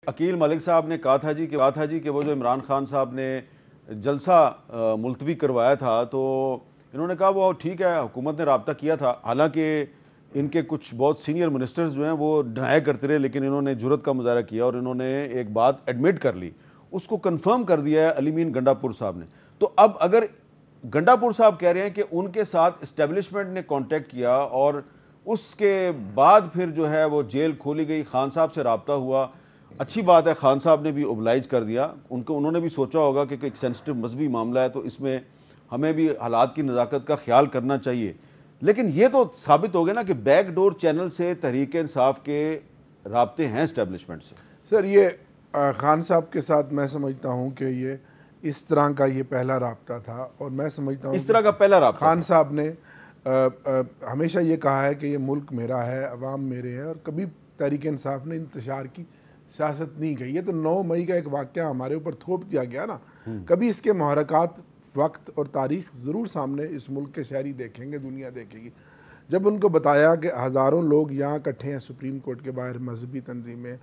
عقیل ملک صاحب نے کہا تھا جی کہ وہ جو عمران خان صاحب نے جلسہ ملتوی کروایا تھا تو انہوں نے کہا وہ ٹھیک ہے حکومت نے رابطہ کیا تھا، حالانکہ ان کے کچھ بہت سینئر منسٹرز جو ہیں وہ ڈینائی کرتے رہے، لیکن انہوں نے جرأت کا مظاہرہ کیا اور انہوں نے ایک بات ایڈمٹ کر لی، اس کو کنفرم کر دیا ہے علی مین گنڈا پور صاحب نے۔ تو اب اگر گنڈا پور صاحب کہہ رہے ہیں کہ ان کے ساتھ اسٹیبلشمنٹ نے کانٹیکٹ کیا اور اس کے بعد پھر جو ہے وہ جیل کھولی گئی، خان صاحب سے رابطہ ہوا، اچھی بات ہے، خان صاحب نے بھی اوبلائج کر دیا، انہوں نے بھی سوچا ہوگا کہ ایک سینسٹیو مذہبی معاملہ ہے تو اس میں ہمیں بھی حالات کی نزاکت کا خیال کرنا چاہیے۔ لیکن یہ تو ثابت ہو گیا نا کہ بیک ڈور چینل سے تحریک انصاف کے رابطے ہیں اسٹیبلشمنٹ سے۔ سر یہ خان صاحب کے ساتھ میں سمجھتا ہوں کہ یہ اس طرح کا یہ پہلا رابطہ تھا، اور میں سمجھتا ہوں اس طرح کا پہلا رابطہ خان صاحب نے ہمیشہ یہ کہا ہے کہ یہ ملک میرا ہے، عوام میرے ہیں، اور کبھی تحریک انصاف نے انتشار کی سیاست نہیں کی۔ یہ تو 9 مئی کا ایک واقعہ ہمارے اوپر تھوپ دیا گیا نا، کبھی اس کے محرکات وقت اور تاریخ ضرور سامنے اس ملک کے شہری دیکھیں گے، دنیا دیکھے گی۔ جب ان کو بتایا کہ ہزاروں لوگ یہاں اکٹھے ہیں سپریم کورٹ کے باہر، مذہبی تنظیمیں،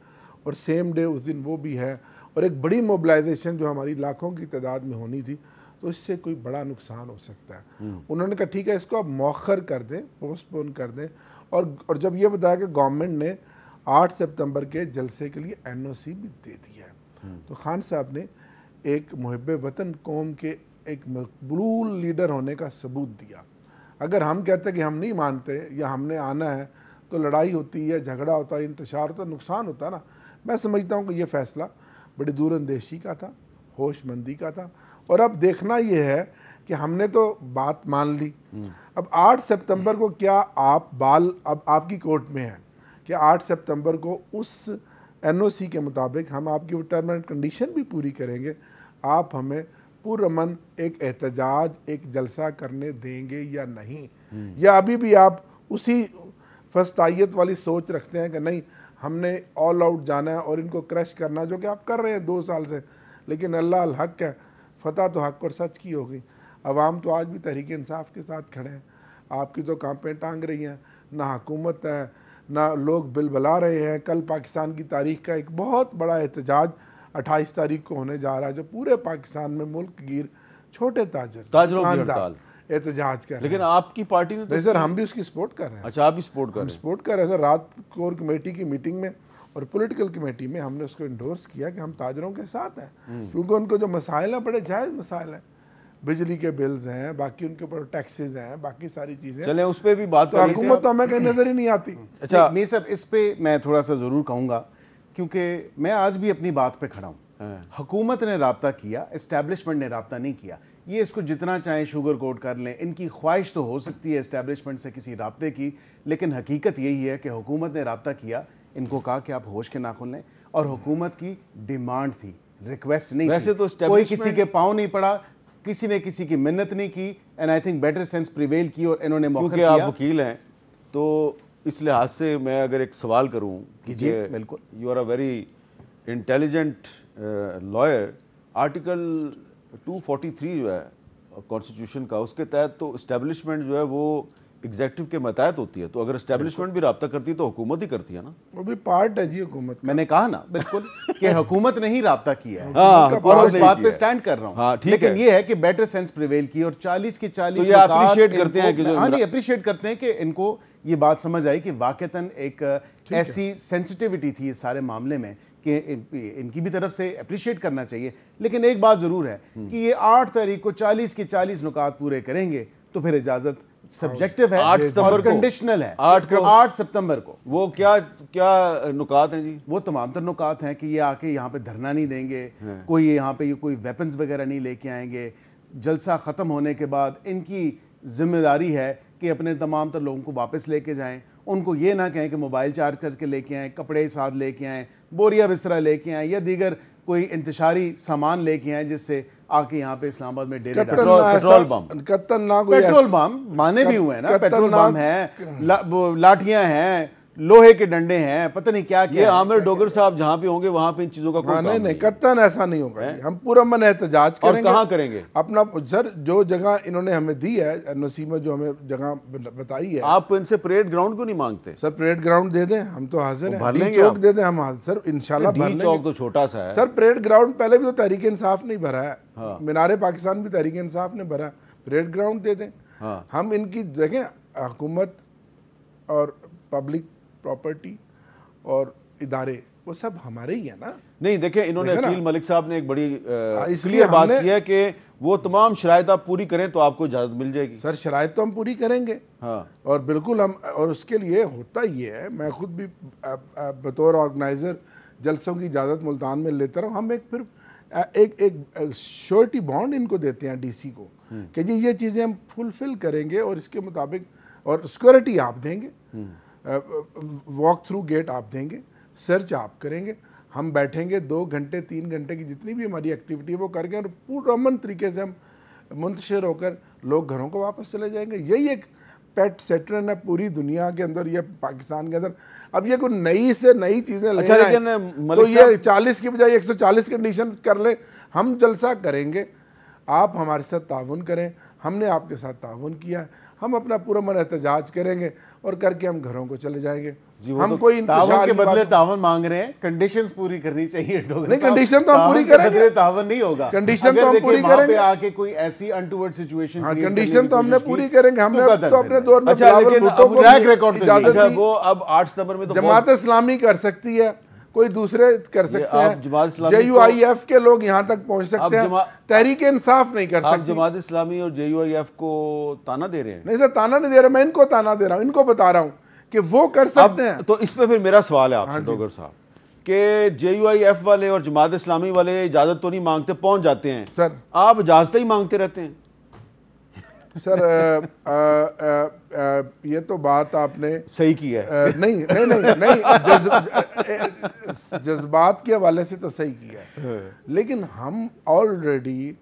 اور سیم ڈے اس دن وہ بھی ہے، اور ایک بڑی موبلائزیشن جو ہماری لاکھوں کی تعداد میں ہونی تھی، تو اس سے کوئی بڑا نقصان ہو سکتا ہے۔ انہوں نے کہا ٹھیک ہے اس کو آپ مؤخر کر دیں، پوسٹ پون کر دیں، اور جب یہ بتایا کہ گورنمنٹ نے 8 سپتمبر کے جلسے کے لیے NOC بھی دے دیا ہے، تو خان صاحب نے ایک محب وطن قوم کے ایک مقبول لیڈر ہونے کا ثبوت دیا۔ اگر ہم کہتے کہ ہم نہیں مانتے یا ہم نے آنا ہے تو لڑائی ہوتی ہے، جھگڑا ہوتا ہے، انتشار ہوتا ہے، نقصان ہوتا ہے نا۔ میں سمجھتا ہوں کہ یہ فیصلہ بڑی دور اندیشی کا تھا، ہوش مندی کا تھا، اور اب دیکھنا یہ ہے کہ ہم نے تو بات مان لی، اب 8 سپتمبر کو کیا اب آپ کی کورٹ میں ہے کہ 8 سپتمبر کو اس NOC کے مطابق ہم آپ کی ٹرم اینڈ کنڈیشن بھی پوری کریں گے، آپ ہمیں پرامن ایک احتجاج، ایک جلسہ کرنے دیں گے یا نہیں، یا ابھی بھی آپ اسی فسطائیت والی سوچ رکھتے ہیں کہ نہیں ہم نے آل آؤٹ جانا ہے اور ان کو کرش کرنا، جو کہ آپ کر رہے ہیں 2 سال سے۔ لیکن اللہ الحق ہے، فتح تو حق اور سچ کی ہوگی۔ عوام تو آج بھی تحریک انصاف کے ساتھ کھڑے ہیں، آپ کی تو کانپیں ٹانگ رہی ہیں، نہ حکومت ہے، نہ لوگ بل بلا رہے ہیں۔ کل پاکستان کی تاریخ کا ایک بہت بڑا احتجاج 28 تاریخ کو ہونے جا رہا ہے، جو پورے پاکستان میں ملک گیر چھوٹے تاجروں کی ہڑتال احتجاج کر رہے ہیں۔ لیکن آپ کی پارٹی نے نہیں سر، ہم بھی اس کی سپورٹ کر رہے ہیں۔ اچھا، آپ بھی سپورٹ کر رہے ہیں؟ سپورٹ کر رہے ہیں سر، رات کور کمیٹی کی میٹنگ میں اور پولیٹیکل کمیٹی میں ہم نے اس کو انڈورس کیا کہ ہم تاجروں کے ساتھ ہیں، کیونکہ ان کو جو مسائل ہیں بڑے جائز مسائل ہیں، بجلی کے بلز ہیں، باقی ان کے اوپر ٹیکسز ہیں، باقی ساری چیزیں، چلیں اس پہ بھی بات تو حکومت تو ہمیں کہیں نظر ہی نہیں آتی۔ اچھا میر صاحب، اس پہ میں تھوڑا سا ضرور کہوں گا، کیونکہ میں آج بھی اپنی بات پہ کھڑا ہوں۔ حکومت نے رابطہ کیا، اسٹیبلشمنٹ نے رابطہ نہیں کیا۔ یہ اس کو جتنا چاہیں شوگر کوٹ کر لیں، ان کی خواہش تو ہو سکتی ہے اسٹیبلشمنٹ سے کسی رابطے کی، لیکن حقیقت یہی ہے کہ حکومت نے رابطہ کیا، ان کو کہا کہ آپ ہوش کے ناخن لیں، اور حکومت کی ڈیمانڈ تھی، ریکویسٹ نہیں ویسے تھی۔ تو کوئی کسی کے پاؤں نہیں پڑا، کسی نے کسی کی منت نہیں کی، and I think better sense prevail کی، اور انہوں نے موقع کیونکہ کیا۔ آپ وکیل ہیں تو اس لحاظ سے میں اگر ایک سوال کروں جی بالکل، you are a very intelligent lawyer, article 243 جو ہے کانسٹیٹیوشن کا، اس کے تحت تو اسٹیبلشمنٹ جو ہے وہ ایگزیکٹو کے ماتحت ہوتی ہے، تو اگر اسٹیبلشمنٹ بھی رابطہ کرتی ہے تو حکومت ہی کرتی ہے نا۔ وہ بھی پارٹ ہے جی حکومت کا۔ میں نے کہا نا بالکل کہ حکومت نے ہی رابطہ کیا ہے، اور اس بات پہ سٹینڈ کر رہا ہوں، لیکن یہ ہے کہ بیٹر سینس پریویل کی، اور 40 کے 40 یہ اپریشیٹ کرتے ہیں کہ ہاں نہیں اپریشیٹ کرتے ہیں کہ ان کو یہ بات سمجھ آئی کہ واقعتاً ایک ایسی سینسٹیوٹی تھی اس سارے معاملے میں کہ ان کی بھی طرف سے اپریشیٹ کرنا چاہیے۔ لیکن ایک بات ضرور ہے کہ یہ 8 تاریخ کو 40 کے 40 نکات پورے کریں گے تو پھر اجازت سبجیکٹو ہے اور کنڈیشنل ہے۔ 8 سپتمبر کو وہ کیا نکات ہیں جی؟ وہ تمام تر نکات ہیں کہ یہ آ کے یہاں پہ دھرنا نہیں دیں گے، کوئی یہاں پہ کوئی ویپنز وغیرہ نہیں لے کے آئیں گے، جلسہ ختم ہونے کے بعد ان کی ذمہ داری ہے کہ اپنے تمام تر لوگوں کو واپس لے کے جائیں، ان کو یہ نہ کہیں کہ موبائل چارج کر کے لے کے آئیں، کپڑے ساتھ لے کے آئیں، بوریا بسترا لے کے آئیں، یا دیگر کوئی انتشاری سامان لے کے آئیں جس سے آ کے یہاں پہ اسلام آباد میں ڈیرے پیٹرول بم مانے بھی ہوئے ہیں نا، پیٹرول بم ہیں، لاٹھیاں ہیں، لوہے کے ڈنڈے ہیں، پتہ نہیں کیا یہ عامر ڈوگر صاحب جہاں پہ ہوں گے وہاں پہ ان چیزوں کا کوئی کام نہیں قطعاً ایسا نہیں ہوگا. ہم پورا من احتجاج کریں گے. اور کہاں کریں گے اپنا سر جو جگہ انہوں نے ہمیں دی ہے NOC میں، جو ہمیں جگہ بتائی ہے. آپ ان سے پریڈ گراؤنڈ کیوں نہیں مانگتے؟ سر پریڈ گراؤنڈ دے دیں، ہم تو حاضر ہیں. بھر لیں گے چوک دے دیں ہم سر انشاءاللہ بھر لیں گے. چوک تو چھوٹا سا ہے سر. پریڈ گراؤنڈ پہلے بھی تو تحریک انصاف نے بھرا ہے، مینار پاکستان بھی تحریک انصاف نے بھرا. پریڈ گراؤنڈ دے دیں. ہم ان کی دیکھیں حکومت اور پبلک پراپرٹی اور ادارے وہ سب ہمارے ہی ہیں نا. نہیں دیکھیں انہوں نے عقیل ملک صاحب نے ایک بڑی کلیئر بات کی ہے کہ وہ تمام شرائط آپ پوری کریں تو آپ کو اجازت مل جائے گی. سر شرائط تو ہم پوری کریں گے اور بالکل ہم، اور اس کے لیے ہوتا یہ ہے، میں خود بھی بطور آرگنائزر جلسوں کی اجازت ملتان میں لیتا رہا ہوں. ہم ایک پھر ایک شورٹی بانڈ ان کو دیتے ہیں DC کو کہ جی یہ چیزیں ہم فلفل کریں گے اور اس کے مطابق، اور سیکورٹی آپ دیں گے، واک تھرو گیٹ آپ دیں گے، سرچ آپ کریں گے. ہم بیٹھیں گے 2 گھنٹے 3 گھنٹے کی جتنی بھی ہماری ایکٹیویٹی ہے وہ کر کے، اور پرامن طریقے سے ہم منتشر ہو کر لوگ گھروں کو واپس چلے جائیں گے. یہی ایک پیٹ سیٹرن ہے پوری دنیا کے اندر، یہ پاکستان کے اندر. اب یہ کوئی نئی سے نئی چیزیں لے آئیں تو یہ 40 کی بجائے 140 کنڈیشن کر لیں. ہم جلسہ کریں گے، آپ ہمارے ساتھ تعاون کریں. ہم نے آپ کے ساتھ تعاون کیا ہے، ہم اپنا پورا من احتجاج کریں گے اور کر کے ہم گھروں کو چلے جائیں گے. ہم کوئی تعاون کے بدلے تعاون مانگ رہے ہیں، کنڈیشنز پوری کرنی چاہیے. نہیں کنڈیشن تو ہم پوری کریں گے، تعاون نہیں ہوگا. کنڈیشن تو ہم پوری کریں گے. آ کے کوئی ایسی انٹورڈ سچویشن، ہاں کنڈیشن تو ہم نے پوری کریں گے. ہم نے تو اپنے دور میں وہ اب 8 ستمبر میں جماعت اسلامی کر سکتی ہے، کوئی دوسرے کر سکتے ہیں، JUIF کے لوگ یہاں تک پہنچ سکتے ہیں، تحریک انصاف نہیں کر سکتی. آپ جماعت اسلامی اور JUIF کو تانا دے رہے ہیں؟ نہیں سر تانا نہیں دے رہا، میں ان کو تانا دے رہا ہوں، ان کو بتا رہا ہوں کہ وہ کر سکتے ہیں. تو اس پہ پھر میرا سوال ہے آپ سے ڈوگر صاحب کہ JUIF والے اور جماعت اسلامی والے اجازت تو نہیں مانگتے، پہنچ جاتے ہیں. سر آپ اجازتیں ہی مانگتے رہتے ہیں. سر یہ تو بات آپ نے صحیح کی ہے. نہیں جذبات کے حوالے سے تو صحیح کیا ہے، لیکن ہم آلریڈی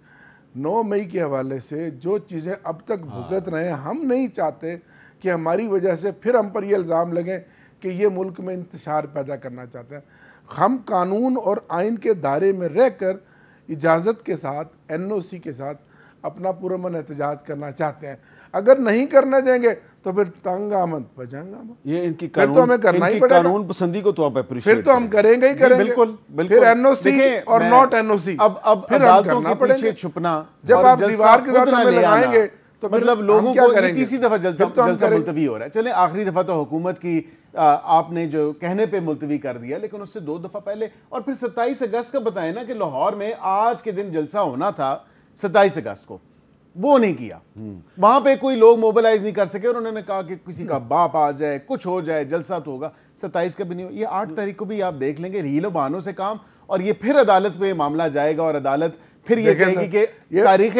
9 مئی کے حوالے سے جو چیزیں اب تک بھگت رہے ہیں، ہم نہیں چاہتے کہ ہماری وجہ سے پھر ہم پر یہ الزام لگیں کہ یہ ملک میں انتشار پیدا کرنا چاہتے ہیں. ہم قانون اور آئین کے دائرے میں رہ کر اجازت کے ساتھ NOC کے ساتھ اپنا پرامن احتجاج کرنا چاہتے ہیں. اگر نہیں کرنے دیں گے تو پھر تنگ آمد بجنگ آمد. یہ ان کی قانون پسندی کو تو آپ اپریشیٹ پھر تو ہم کریں گے ہی کریں گے. بالکل پھر NOC اور ناٹ NOC اب عدالتوں کے پیچھے چھپنا، جب آپ دیوار کے ساتھ ہمیں لگائیں گے تو مطلب لوگوں کو تیسری دفعہ جلسہ ملتوی ہو رہا ہے. چلیں آخری دفعہ تو حکومت کی آپ نے جو کہنے پہ ملتوی کر دیا، لیکن اس سے 2 دفعہ پہلے اور پھر 27 اگست کا بتائیں نا کہ لاہور میں آج کے دن جلسہ ہونا تھا 27 اگست کو، وہ نہیں کیا. وہاں پہ کوئی لوگ موبلائز نہیں کر سکے اور انہوں نے کہا کہ کسی کا باپ آ جائے، کچھ ہو جائے، جلسہ تو ہوگا. 27 کا بھی نہیں ہو. یہ 8 تاریخ کو بھی آپ دیکھ لیں گے ریل و بہانوں سے کام، اور یہ پھر عدالت پہ معاملہ جائے گا اور عدالت پھر یہ کہے گی کہ تاریخ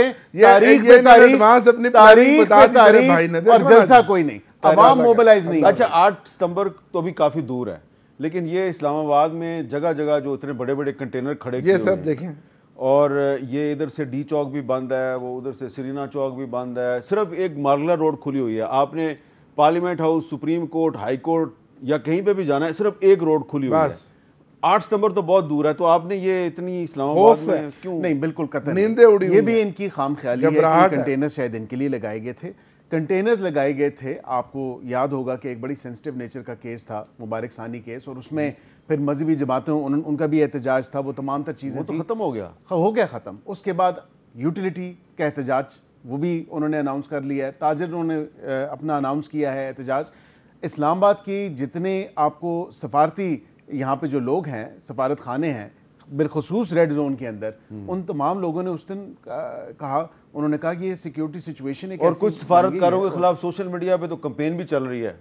اور جلسہ کوئی نہیں، عوام موبلائز نہیں. اچھا 8 ستمبر تو ابھی کافی دور ہے، لیکن یہ اسلام آباد میں جگہ جگہ جو اتنے بڑے بڑے کنٹینر کھڑے کیے ہوئے ہیں دیکھیں، اور یہ ادھر سے ڈی چوک بھی بند ہے، وہ ادھر سے سرینا چوک بھی بند ہے، صرف ایک مارگلا روڈ کھلی ہوئی ہے. آپ نے parliament house, supreme court, high court یا کہیں پہ بھی جانا ہے، صرف ایک روڈ کھلی ہوئی ہے. 8 ستمبر تو بہت دور ہے، تو آپ نے یہ اتنی اسلام آباد میں کیوں؟ نہیں بالکل قطعا نیندیں اڑی ہوئی. یہ بھی ان کی خام خیالی ہے کہ کنٹینر شاید ان کے لیے لگائے گئے تھے. کنٹینرز لگائے گئے تھے. آپ کو یاد ہوگا کہ ایک بڑی سینسٹیو نیچر کا کیس تھا، مبارک ثانی کیس، اور اس میں پھر مذہبی جماعتوں ان کا بھی احتجاج تھا. وہ تمام تر چیزیں تو ختم ہو گیا ختم. اس کے بعد یوٹیلیٹی کا احتجاج وہ بھی انہوں نے اناؤنس کر لیا ہے. تاجروں نے اپنا اناؤنس کیا ہے احتجاج. اسلام آباد کی جتنے آپ کو سفارتی یہاں پہ جو لوگ ہیں، سفارت خانے ہیں بالخصوص ریڈ زون کے اندر، ان تمام لوگوں نے اس دن کہا، انہوں نے کہا کہ یہ سیکیورٹی سچویشن ہے. اور کچھ سفارتکاروں کے خلاف سوشل میڈیا پہ تو کمپین بھی چل رہی ہے.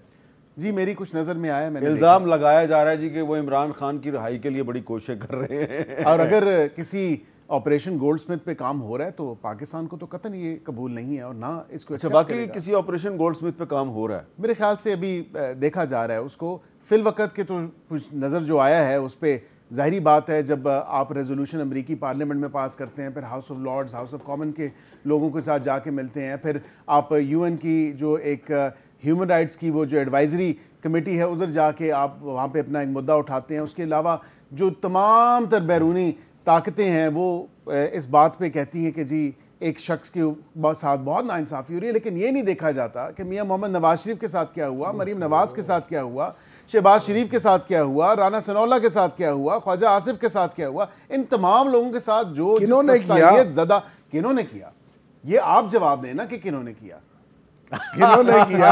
جی میری کچھ نظر میں آیا، میں نے الزام لگایا جا رہا ہے جی کہ وہ عمران خان کی رہائی کے لیے بڑی کوششیں کر رہے ہیں. اور اگر کسی آپریشن گولڈ سمتھ پہ کام ہو رہا ہے تو پاکستان کو تو قطعاً یہ قبول نہیں ہے اور نہ اس کو ایکسپٹ باقی کسی آپریشن گولڈ سمتھ پہ کام ہو رہا ہے میرے خیال سے ابھی دیکھا جا رہا ہے اس کو. فی الوقت کے تو کچھ نظر جو آیا ہے اس پہ ظاہری بات ہے، جب آپ ریزولوشن امریکی پارلیمنٹ میں پاس کرتے ہیں، پھر house of Lords, house of common کے لوگوں کے ساتھ جا کے ملتے ہیں، پھر آپ UN کی جو ایک ہیومن رائٹس کی وہ جو ایڈوائزری کمیٹی ہے ادھر جا کے آپ وہاں پہ اپنا ایک مدعا اٹھاتے ہیں. اس کے علاوہ جو تمام تر بیرونی طاقتیں ہیں وہ اس بات پہ کہتی ہیں کہ جی ایک شخص کے ساتھ بہت ناانصافی ہو رہی ہے, لیکن یہ نہیں دیکھا جاتا کہ میاں محمد نواز شریف کے ساتھ کیا ہوا, مریم نواز کے ساتھ کیا ہوا, شہباز شریف کے ساتھ کیا ہوا, رانا ثناء اللہ کے ساتھ کیا ہوا, خواجہ آصف کے ساتھ کیا ہوا, ان تمام لوگوں کے ساتھ جو کنہوں نے کیا, زدہ کنہوں نے کیا, یہ آپ جواب دیں نا کہ کنہوں نے کیا. کنہوں نے کیا.